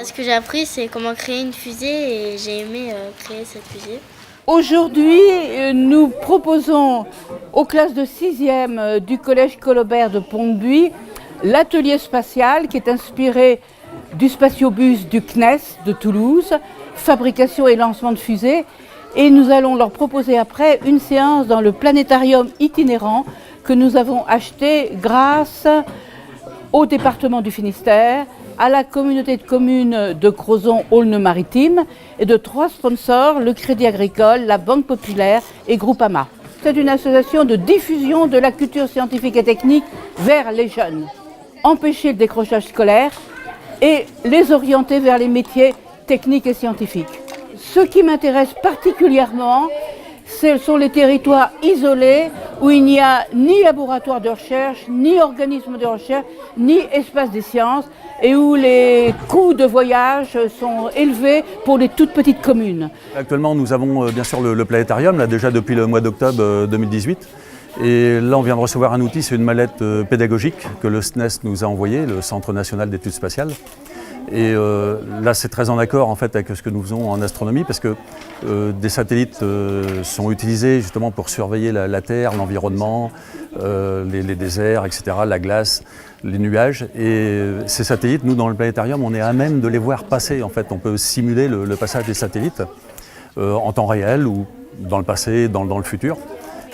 Ce que j'ai appris, c'est comment créer une fusée et j'ai aimé créer cette fusée. Aujourd'hui, nous proposons aux classes de 6e du collège Colobert de Pont-de-Buis l'atelier spatial qui est inspiré du spatiobus du CNES de Toulouse, fabrication et lancement de fusées. Et nous allons leur proposer après une séance dans le planétarium itinérant que nous avons acheté grâce au département du Finistère, à la communauté de communes de Crozon-Aulne-Maritime et de 3 sponsors, le Crédit Agricole, la Banque Populaire et Groupama. C'est une association de diffusion de la culture scientifique et technique vers les jeunes. Empêcher le décrochage scolaire et les orienter vers les métiers techniques et scientifiques. Ce qui m'intéresse particulièrement, ce sont les territoires isolés où il n'y a ni laboratoire de recherche, ni organisme de recherche, ni espace des sciences et où les coûts de voyage sont élevés pour les toutes petites communes. Actuellement, nous avons bien sûr le planétarium, là, déjà depuis le mois d'octobre 2018. Et là, on vient de recevoir un outil, c'est une mallette pédagogique que le SNES nous a envoyée, le Centre national d'études spatiales. Et là, c'est très en accord en fait avec ce que nous faisons en astronomie parce que des satellites sont utilisés justement pour surveiller la Terre, l'environnement, les déserts, etc., la glace, les nuages. Et ces satellites, nous, dans le planétarium, on est à même de les voir passer. En fait, on peut simuler le passage des satellites en temps réel ou dans le passé, dans le futur.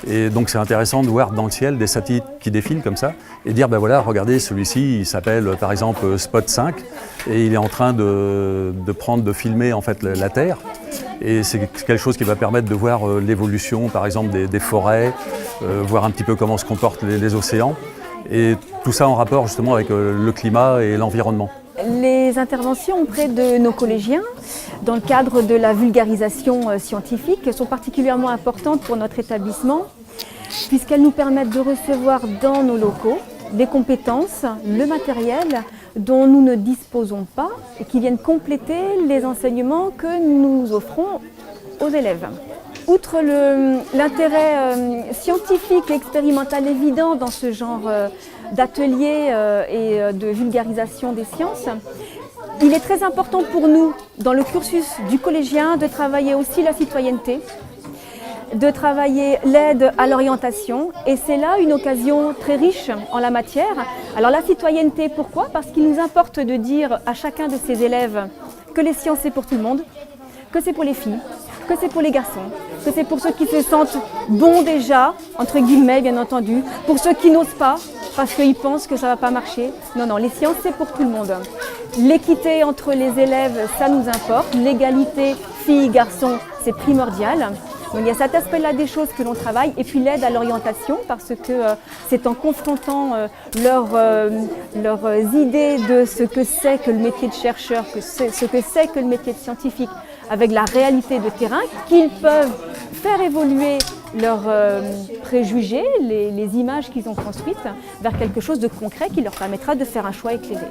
Et donc c'est intéressant de voir dans le ciel des satellites qui défilent comme ça et dire ben voilà, regardez, celui-ci il s'appelle par exemple Spot 5 et il est en train de filmer en fait la Terre. Et c'est quelque chose qui va permettre de voir l'évolution par exemple des forêts, voir un petit peu comment se comportent les océans et tout ça en rapport justement avec le climat et l'environnement. Les interventions auprès de nos collégiens, dans le cadre de la vulgarisation scientifique, sont particulièrement importantes pour notre établissement, puisqu'elles nous permettent de recevoir dans nos locaux des compétences, le matériel dont nous ne disposons pas et qui viennent compléter les enseignements que nous offrons aux élèves. Outre l'intérêt scientifique et expérimental évident dans ce genre d'atelier et de vulgarisation des sciences, il est très important pour nous, dans le cursus du collégien, de travailler aussi la citoyenneté, de travailler l'aide à l'orientation, et c'est là une occasion très riche en la matière. Alors la citoyenneté, pourquoi? Parce qu'il nous importe de dire à chacun de ces élèves que les sciences c'est pour tout le monde, que c'est pour les filles, que c'est pour les garçons, que c'est pour ceux qui se sentent bons déjà, entre guillemets bien entendu, pour ceux qui n'osent pas parce qu'ils pensent que ça ne va pas marcher. Non, non, les sciences c'est pour tout le monde. L'équité entre les élèves, ça nous importe. L'égalité filles-garçons, c'est primordial. Donc il y a cet aspect-là des choses que l'on travaille et puis l'aide à l'orientation parce que c'est en confrontant leurs idées de ce que c'est que le métier de chercheur, ce que c'est que le métier de scientifique avec la réalité de terrain qu'ils peuvent faire évoluer leurs préjugés, les images qu'ils ont construites vers quelque chose de concret qui leur permettra de faire un choix éclairé.